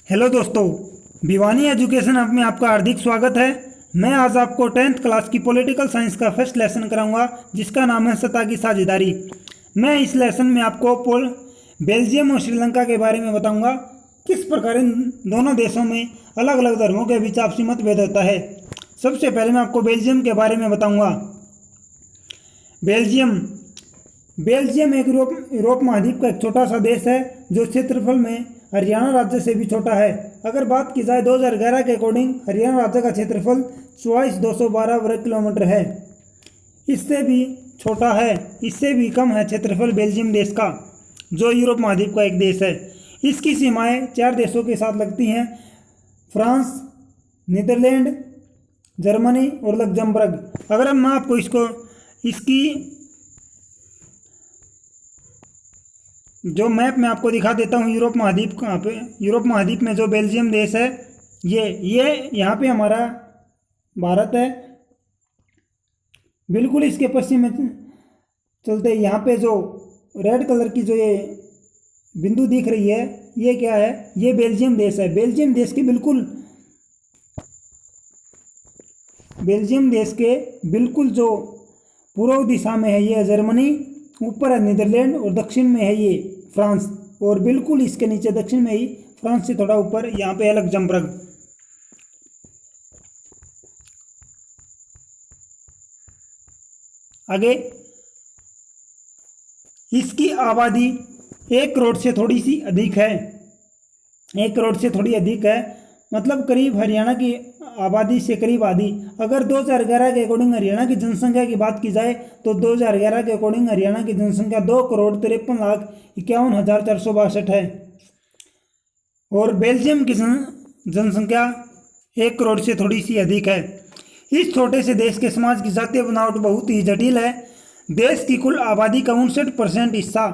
Hello दोस्तों, Bhiwani education app में आपका हार्दिक स्वागत है। मैं आज आपको 10th क्लास की पॉलिटिकल साइंस का फर्स्ट लेसन कराऊंगा जिसका नाम है सत्ता की साझेदारी। मैं इस लेसन में आपको बेल्जियम और श्रीलंका के बारे में बताऊंगा, किस प्रकार इन दोनों देशों में अलग अलग धर्मों के बीच आपसी मतभेद होता है। सबसे पहले मैं आपको बेल्जियम के बारे में बताऊँगा। बेल्जियम एक यूरोप महाद्वीप का एक छोटा सा देश है जो क्षेत्रफल में हरियाणा राज्य से भी छोटा है। अगर बात की जाए 2011 के अकॉर्डिंग हरियाणा राज्य का क्षेत्रफल 24,212 वर्ग किलोमीटर है। इससे भी छोटा है, इससे भी कम है क्षेत्रफल बेल्जियम देश का, जो यूरोप महाद्वीप का एक देश है। इसकी सीमाएं 4 देशों के साथ लगती हैं: फ्रांस, नीदरलैंड, जर्मनी और लग्जमबर्ग। अगर मैं आपको इसकी जो मैप में आपको दिखा देता हूँ, यूरोप महाद्वीप में जो बेल्जियम देश है, ये यहाँ पे हमारा भारत है। बिल्कुल इसके पश्चिम में चलते यहाँ पे जो रेड कलर की जो ये बिंदु दिख रही है, ये क्या है? ये बेल्जियम देश है। बेल्जियम देश के बिल्कुल जो पूर्व दिशा में है ये जर्मनी, ऊपर है नीदरलैंड और दक्षिण में है ये फ्रांस, और बिल्कुल इसके नीचे दक्षिण में ही फ्रांस से थोड़ा ऊपर यहाँ पे है लग्जमबर्ग। आगे इसकी आबादी 1 करोड़ से थोड़ी सी अधिक है। 1 करोड़ से थोड़ी अधिक है, मतलब करीब हरियाणा की आबादी से करीब आधी। अगर 2011 के अकॉर्डिंग हरियाणा की जनसंख्या की बात की जाए तो 2011 के अकॉर्डिंग हरियाणा की जनसंख्या 2,53,51,462 है, और बेल्जियम की जनसंख्या 1 करोड़ से थोड़ी सी अधिक है। इस छोटे से देश के समाज की जातीय बनावट बहुत ही जटिल है। देश की कुल आबादी का 59% हिस्सा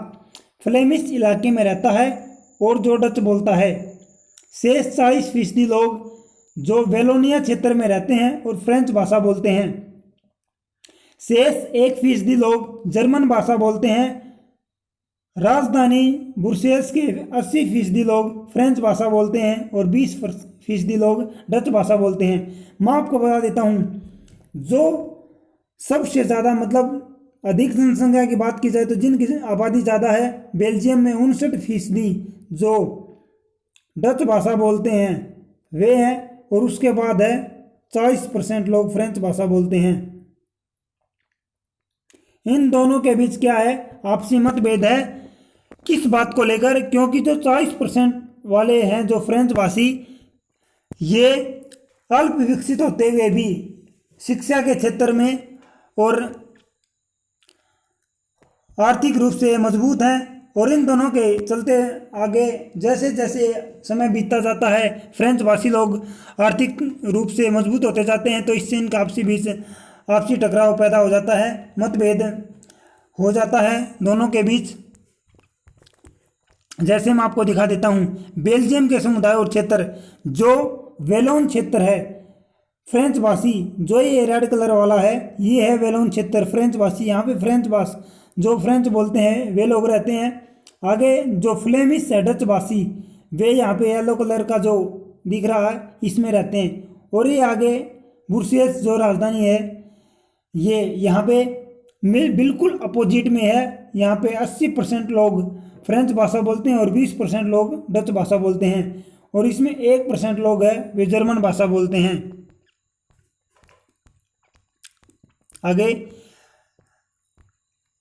फ्लेमिश इलाके में रहता है और जो डच बोलता है। शेष 40% लोग जो वेलोनिया क्षेत्र में रहते हैं और फ्रेंच भाषा बोलते हैं। शेष 1% लोग जर्मन भाषा बोलते हैं। राजधानी ब्रुसेल्स के 80% लोग फ्रेंच भाषा बोलते हैं और 20% लोग डच भाषा बोलते हैं। मैं आपको बता देता हूँ, जो सबसे ज़्यादा मतलब अधिक जनसंख्या की बात की जाए तो जिनकी आबादी ज़्यादा है बेल्जियम में 59% जो डच भाषा बोलते हैं वे हैं, और उसके बाद है 40% लोग फ्रेंच भाषा बोलते हैं। इन दोनों के बीच क्या है? आपसी मतभेद है। किस बात को लेकर? क्योंकि जो 40% वाले हैं जो फ्रेंच भाषी, ये अल्प विकसित होते हुए भी शिक्षा के क्षेत्र में और आर्थिक रूप से मजबूत हैं, और इन दोनों के चलते आगे जैसे जैसे समय बीतता जाता है फ्रेंच भाषी लोग आर्थिक रूप से मजबूत होते जाते हैं, तो इससे इनका आपसी टकराव पैदा हो जाता है, मतभेद हो जाता है दोनों के बीच। जैसे मैं आपको दिखा देता हूँ, बेल्जियम के समुदाय और क्षेत्र जो वेलोन क्षेत्र है फ्रेंच भाषी, जो ये रेड कलर वाला है ये है वेलोन क्षेत्र फ्रेंच भाषी। यहाँ पे जो फ्रेंच बोलते हैं वे लोग रहते हैं। आगे जो फ्लेमिश है डच भाषी, वे यहाँ पे येलो कलर का जो दिख रहा है इसमें रहते हैं। और ये आगे ब्रुसेल्स जो राजधानी है, ये यहाँ पे बिल्कुल अपोजिट में है। यहाँ पे 80% लोग फ्रेंच भाषा बोलते हैं और 20% लोग डच भाषा बोलते हैं, और इसमें 1% लोग हैं वे जर्मन भाषा बोलते हैं। आगे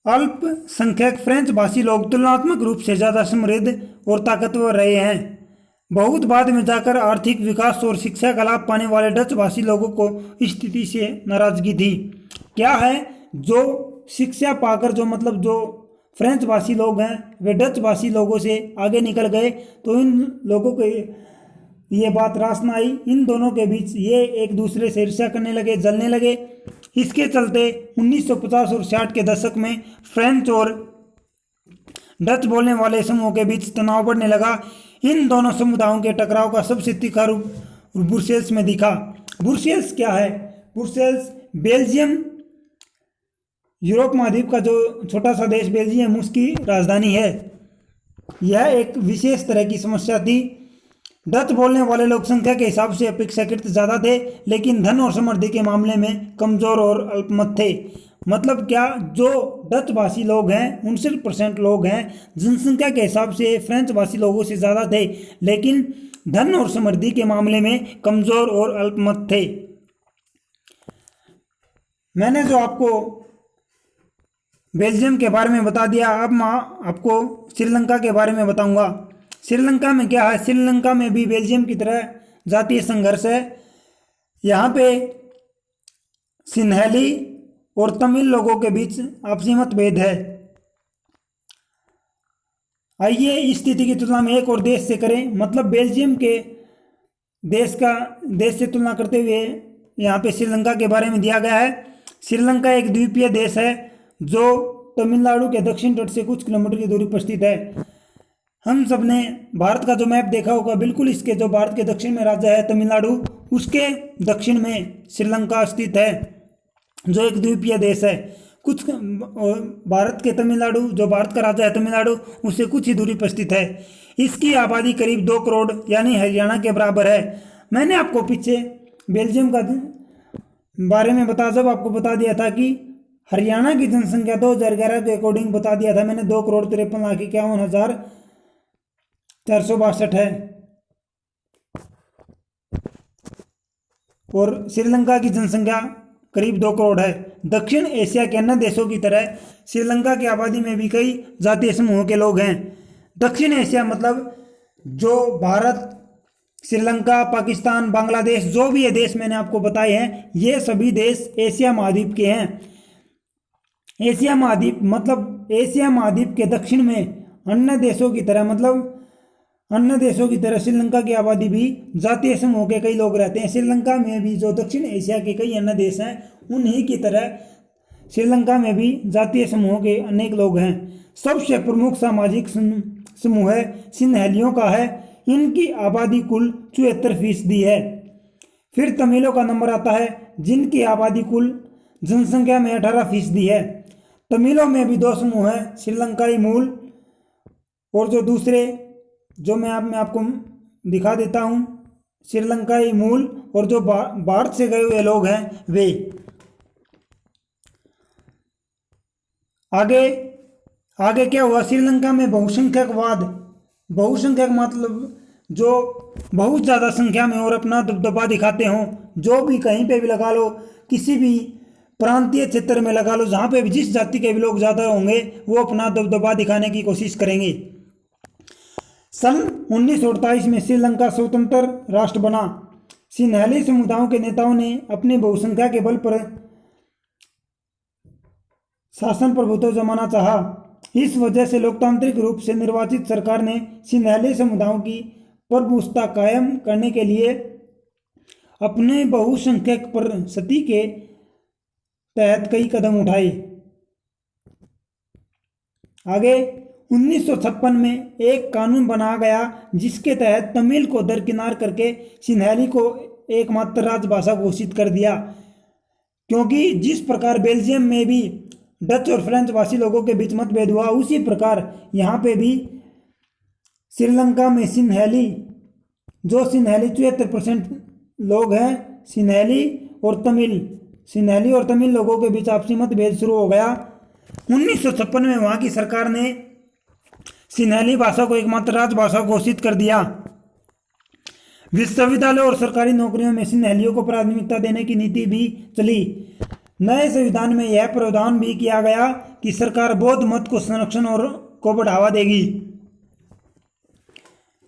अल्पसंख्यक फ्रेंच भाषी लोग तुलनात्मक रूप से ज़्यादा समृद्ध और ताकतवर रहे हैं। बहुत बाद में जाकर आर्थिक विकास और शिक्षा का लाभ पाने वाले डच भाषी लोगों को इस स्थिति से नाराजगी थी। क्या है? जो शिक्षा पाकर जो फ्रेंच भाषी लोग हैं वे डच भाषी लोगों से आगे निकल गए, तो इन लोगों को ये बात रास न आई। इन दोनों के बीच ये एक दूसरे से ईर्ष्या करने लगे, जलने लगे। इसके चलते 1950 और 60 के दशक में फ्रेंच और डच बोलने वाले समूहों के बीच तनाव बढ़ने लगा। इन दोनों समुदायों के टकराव का सबसे तीखा रूप ब्रुसेल्स में दिखा। ब्रुसेल्स क्या है? ब्रुसेल्स बेल्जियम, यूरोप महाद्वीप का जो छोटा सा देश बेल्जियम, उसकी राजधानी है। यह एक विशेष तरह की समस्या थी डच बोलने वाले लोग संख्या के हिसाब से अपेक्षाकृत ज़्यादा थे, लेकिन धन और समृद्धि के मामले में कमज़ोर और अल्पमत थे। मतलब क्या, जो डच भाषी लोग हैं 59% लोग हैं, जनसंख्या के हिसाब से फ्रेंच भाषी लोगों से ज़्यादा थे, लेकिन धन और समृद्धि के मामले में कमज़ोर और अल्पमत थे। मैंने जो आपको बेल्जियम के बारे में बता दिया, अब मैं आपको श्रीलंका के बारे में बताऊंगा। श्रीलंका में क्या है, श्रीलंका में भी बेल्जियम की तरह जातीय संघर्ष है। यहाँ पे सिन्हैली और तमिल लोगों के बीच आपसी मतभेद है। आइए इस स्थिति की तुलना में एक और देश से करें। मतलब बेल्जियम के देश से तुलना करते हुए यहाँ पे श्रीलंका के बारे में दिया गया है। श्रीलंका एक द्वीपीय देश है जो तमिलनाडु के दक्षिण तट से कुछ किलोमीटर की दूरी पर स्थित है। हम सब ने भारत का जो मैप देखा होगा, बिल्कुल इसके जो भारत के दक्षिण में राज्य है तमिलनाडु, उसके दक्षिण में श्रीलंका स्थित है, जो एक द्वीपीय देश है। कुछ भारत के तमिलनाडु, जो भारत का राज्य है तमिलनाडु, उससे कुछ ही दूरी पर स्थित है। इसकी आबादी करीब 2 करोड़ यानी हरियाणा के बराबर है। मैंने आपको पीछे बेल्जियम का बारे में जब आपको बता दिया था कि हरियाणा की जनसंख्या 2011 के अकॉर्डिंग बता दिया था मैंने, 2,53,51,462 है। और श्रीलंका की जनसंख्या करीब 2 करोड़ है। दक्षिण एशिया के अन्य देशों की तरह श्रीलंका की आबादी में भी कई जातीय समूहों के लोग हैं। दक्षिण एशिया मतलब जो भारत, श्रीलंका, पाकिस्तान, बांग्लादेश, जो भी ये देश मैंने आपको बताए हैं, ये सभी देश एशिया महाद्वीप के हैं। एशिया महाद्वीप मतलब एशिया महाद्वीप के दक्षिण में अन्य देशों की तरह श्रीलंका की आबादी भी जातीय समूह के कई लोग रहते हैं। श्रीलंका में भी जो दक्षिण एशिया के कई अन्य देश हैं, उन्हीं की तरह श्रीलंका में भी जातीय समूहों के अनेक लोग हैं। सबसे प्रमुख सामाजिक समूह सिन्हैलियों का है। इनकी आबादी कुल 74% है। फिर तमिलों का नंबर आता है, जिनकी आबादी कुल जनसंख्या में 18% है। तमिलों में भी 2 समूह हैं, श्रीलंकाई मूल और जो दूसरे, जो मैं आपको दिखा देता हूँ, श्रीलंकाई मूल और जो भारत से गए हुए लोग हैं वे। आगे क्या हुआ, श्रीलंका में बहुसंख्यक मतलब जो बहुत ज़्यादा संख्या में और अपना दबदबा दिखाते हों, जो भी कहीं पे भी लगा लो, किसी भी प्रांतीय क्षेत्र में लगा लो, जहाँ पे भी जिस जाति के भी लोग ज़्यादा होंगे वो अपना दबदबा दिखाने की कोशिश करेंगे। सन 1948 में श्रीलंका स्वतंत्र राष्ट्र बना। सिन्हैली समुदायों के नेताओं ने अपनी बहुसंख्या के बल पर शासन प्रभुत्व जमाना चाहा। इस वजह से लोकतांत्रिक रूप से निर्वाचित सरकार ने सिन्हैली समुदायों की प्रभुसत्ता कायम करने के लिए अपने बहुसंख्यक परिस्थिति के तहत कई कदम उठाए। आगे 1956 में एक कानून बनाया गया, जिसके तहत तमिल को दरकिनार करके सिन्हैली को एकमात्र राजभाषा घोषित कर दिया। क्योंकि जिस प्रकार बेल्जियम में भी डच और फ्रेंच भाषी लोगों के बीच मतभेद हुआ, उसी प्रकार यहाँ पे भी श्रीलंका में सिन्हैली 74% लोग हैं, सिन्हैली और तमिल लोगों के बीच आपसी मतभेद शुरू हो गया। 1956 में वहाँ की सरकार ने सिन्हैली भाषा को एकमात्र राजभाषा घोषित कर दिया। विश्वविद्यालय और सरकारी नौकरियों में सिन्हैलियों को प्राथमिकता देने की नीति भी चली। नए संविधान में यह प्रावधान भी किया गया कि सरकार बौद्ध मत को संरक्षण और को बढ़ावा देगी।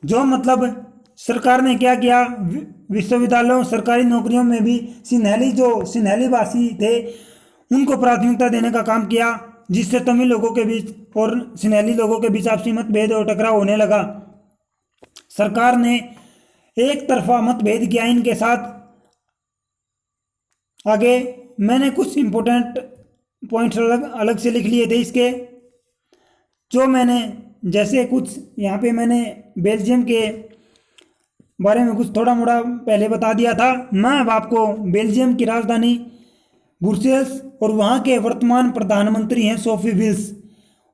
जो मतलब सरकार ने क्या किया, विश्वविद्यालयों, सरकारी नौकरियों में भी सिन्हैली भाषी थे उनको प्राथमिकता देने का काम किया, जिससे तमिल लोगों के बीच और सिन्हैली लोगों के बीच आपसी मतभेद और टकराव होने लगा। सरकार ने एक तरफा मतभेद किया इनके साथ। आगे मैंने कुछ इंपॉर्टेंट पॉइंट्स अलग से लिख लिए थे इसके, जो मैंने जैसे कुछ यहाँ पे मैंने बेल्जियम के बारे में कुछ थोड़ा मोड़ा पहले बता दिया था। मैं अब आपको बेल्जियम की राजधानी ब्रुसेल्स और वहाँ के वर्तमान प्रधानमंत्री हैं सोफी विल्स,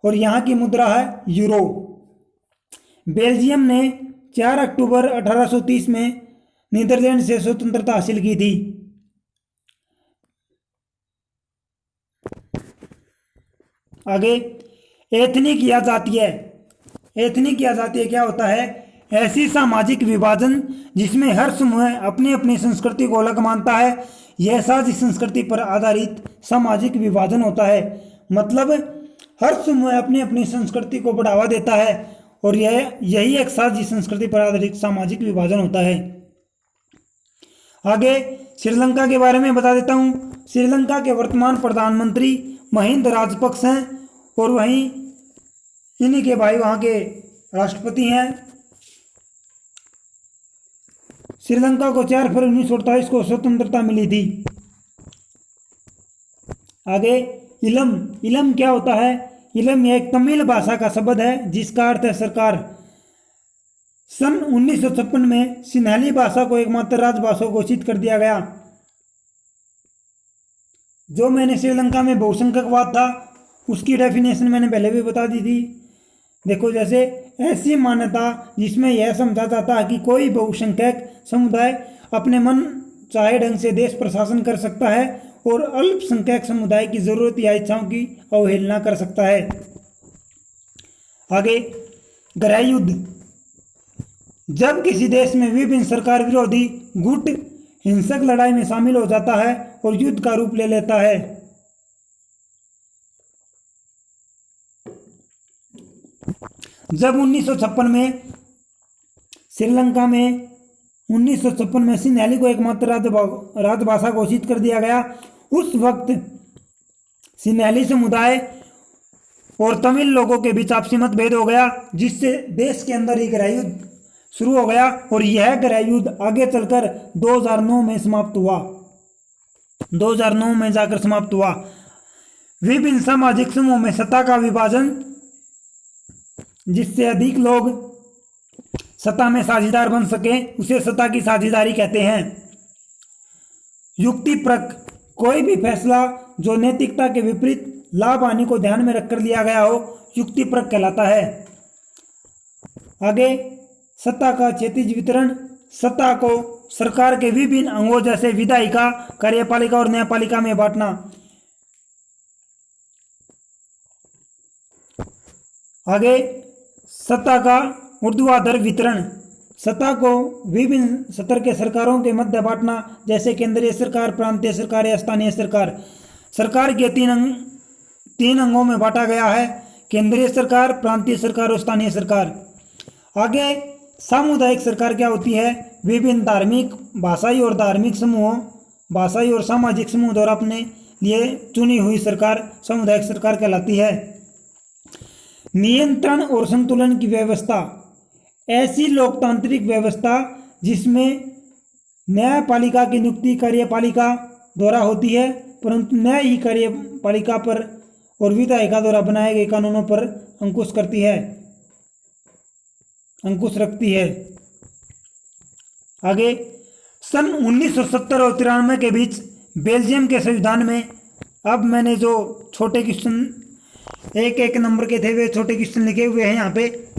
और यहाँ की मुद्रा है यूरो। बेल्जियम ने 4 अक्टूबर 1830 में नीदरलैंड से स्वतंत्रता हासिल की थी। आगे, एथनिक या जातीय। एथनिक या जातीय क्या होता है? ऐसी सामाजिक विभाजन जिसमें हर समूह अपनी अपनी संस्कृति को अलग मानता है। यह साझी संस्कृति पर आधारित सामाजिक विभाजन होता है। मतलब हर समूह अपनी अपनी संस्कृति को बढ़ावा देता है और यही एक साझी संस्कृति पर आधारित सामाजिक विभाजन होता है। आगे श्रीलंका के बारे में बता देता हूँ। श्रीलंका के वर्तमान प्रधानमंत्री महिंदा राजपक्ष हैं और वहीं इन्हीं के भाई वहाँ के राष्ट्रपति हैं। श्रीलंका को 4 फरवरी 1948 को स्वतंत्रता मिली थी। आगे, इलम। इलम क्या होता है? इलम एक तमिल भाषा का शब्द है जिसका अर्थ है सरकार। सन 1956 में सिन्हाली भाषा को एकमात्र राजभाषा घोषित कर दिया गया। जो मैंने श्रीलंका में बहुसंख्यकवाद था उसकी डेफिनेशन मैंने पहले भी बता दी थी। देखो, जैसे ऐसी मान्यता जिसमें यह समझा जाता है कि कोई बहुसंख्यक समुदाय अपने मन चाहे ढंग से देश प्रशासन कर सकता है और अल्पसंख्यक समुदाय की जरूरत या इच्छाओं की अवहेलना कर सकता है। आगे, गृह युद्ध। जब किसी देश में विभिन्न सरकार विरोधी गुट हिंसक लड़ाई में शामिल हो जाता है और युद्ध का रूप ले लेता है। जब 1956 में श्रीलंका में 1956 में सिन्हाली को एकमात्र राजभाषा घोषित कर दिया गया, उस वक्त सिन्हाली समुदाय और तमिल लोगों के बीच आपसी मतभेद हो गया, जिससे देश के अंदर ही गृह युद्ध शुरू हो गया और यह गृह युद्ध आगे चलकर 2009 में समाप्त हुआ। 2009 में जाकर समाप्त हुआ। विभिन्न सामाजिक समूहों में सत्ता का विभाजन, जिससे अधिक लोग सत्ता में साझेदार बन सके, उसे सत्ता की साझेदारी कहते हैं। युक्तिपरक। कोई भी फैसला जो नैतिकता के विपरीत लाभ हानि को ध्यान में रखकर लिया गया हो, युक्तिपरक कहलाता है। आगे, सत्ता का क्षैतिज वितरण। सत्ता को सरकार के विभिन्न अंगों जैसे विधायिका, कार्यपालिका और न्यायपालिका में बांटना। आगे, सत्ता का ऊर्ध्वाधर वितरण। सत्ता को विभिन्न स्तर के सरकारों के मध्य बांटना, जैसे केंद्रीय सरकार, प्रांतीय सरकार या स्थानीय सरकार। सरकार के तीन अंगों में बांटा गया है, केंद्रीय सरकार, प्रांतीय सरकार और स्थानीय सरकार। आगे, सामुदायिक सरकार क्या होती है? विभिन्न धार्मिक, भाषाई और धार्मिक समूहों, भाषाई और सामाजिक समूह द्वारा अपने लिए चुनी हुई सरकार सामुदायिक सरकार कहलाती है। नियंत्रण और संतुलन की व्यवस्था। ऐसी लोकतांत्रिक व्यवस्था जिसमें न्यायपालिका की नियुक्ति कार्यपालिका द्वारा होती है, परंतु न्याय ही कार्यपालिका पर और विधायिका द्वारा बनाए गए कानूनों पर अंकुश रखती है। आगे, सन 1970 और 93 के बीच बेल्जियम के संविधान में, अब मैंने जो छोटे क्वेश्चन एक नंबर के थे वे छोटे क्वेश्चन लिखे हुए हैं यहाँ पे।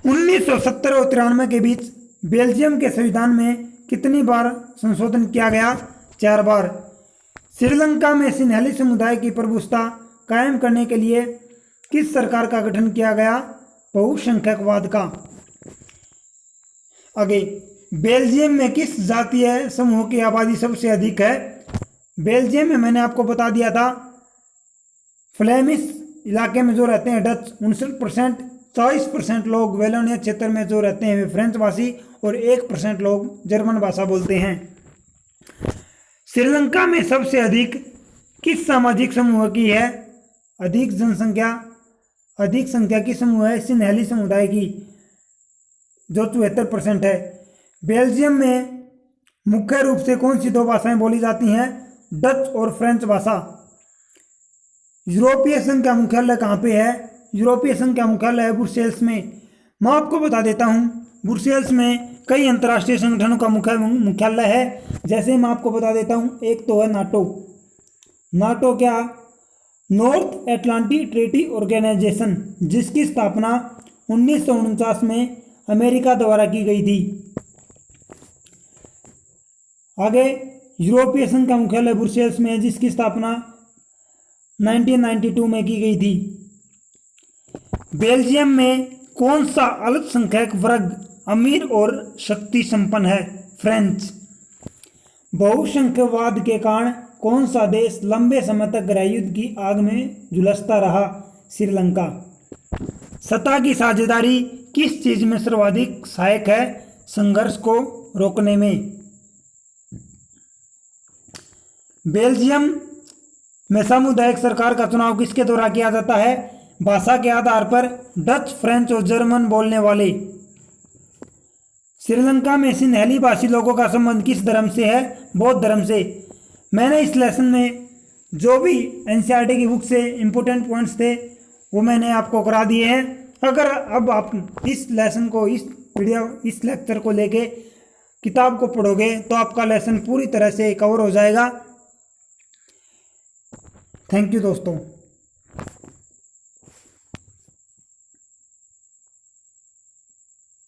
1970 और 93 के बीच बेल्जियम के संविधान में कितनी बार संशोधन किया गया? 4 बार। श्रीलंका में सिन्हाली समुदाय की प्रभुसत्ता कायम करने के लिए किस सरकार का गठन किया गया? बहुसंख्यकवाद का। आगे, बेल्जियम में किस जातीय समूह की आबादी सबसे अधिक है? बेल्जियम में मैंने आपको बता दिया था, फ्लेमिश इलाके में जो रहते हैं डच 59%, 40% लोग वेलोनिया क्षेत्र में जो रहते हैं वे फ्रेंच भाषी और 1% लोग जर्मन भाषा बोलते हैं। श्रीलंका में सबसे अधिक किस सामाजिक समूह की है? अधिक संख्या की समूह है सिन्हाली समुदाय की, जो 74% है। बेल्जियम में मुख्य रूप से कौन सी 2 भाषाएं बोली जाती हैं? डच और फ्रेंच भाषा। यूरोपीय संघ का मुख्यालय कहाँ पे है? यूरोपीय संघ का मुख्यालय है ब्रुसेल्स में। मैं आपको बता देता हूँ, ब्रुसेल्स में कई अंतर्राष्ट्रीय संगठनों का मुख्यालय है। जैसे मैं आपको बता देता हूँ, एक तो है नाटो। नाटो क्या? नॉर्थ अटलांटिक ट्रीटी ऑर्गेनाइजेशन, जिसकी स्थापना 1949 में अमेरिका द्वारा की गई थी। आगे, यूरोपीय संघ का मुख्यालय ब्रुसेल्स में है, जिसकी स्थापना 1992 में की गई थी। बेल्जियम में कौन सा अल्पसंख्यक वर्ग अमीर और शक्ति संपन्न है? फ्रेंच। बहुसंख्यवाद के कारण कौन सा देश लंबे समय तक गृहयुद्ध की आग में झुलसता रहा? श्रीलंका। सत्ता की साझेदारी किस चीज में सर्वाधिक सहायक है संघर्ष को रोकने में? बेल्जियम में सामुदायिक सरकार का चुनाव किसके द्वारा किया जाता है? भाषा के आधार पर डच, फ्रेंच और जर्मन बोलने वाले। श्रीलंका में सिंहली भाषी लोगों का संबंध किस धर्म से है? बौद्ध धर्म से। मैंने इस लेसन में जो भी एनसीईआरटी की बुक से इम्पोर्टेंट पॉइंट्स थे वो मैंने आपको करा दिए हैं। अगर अब आप इस लेसन को, इस लेक्चर को लेके किताब को पढ़ोगे तो आपका लेसन पूरी तरह से कवर हो जाएगा। थैंक यू दोस्तों।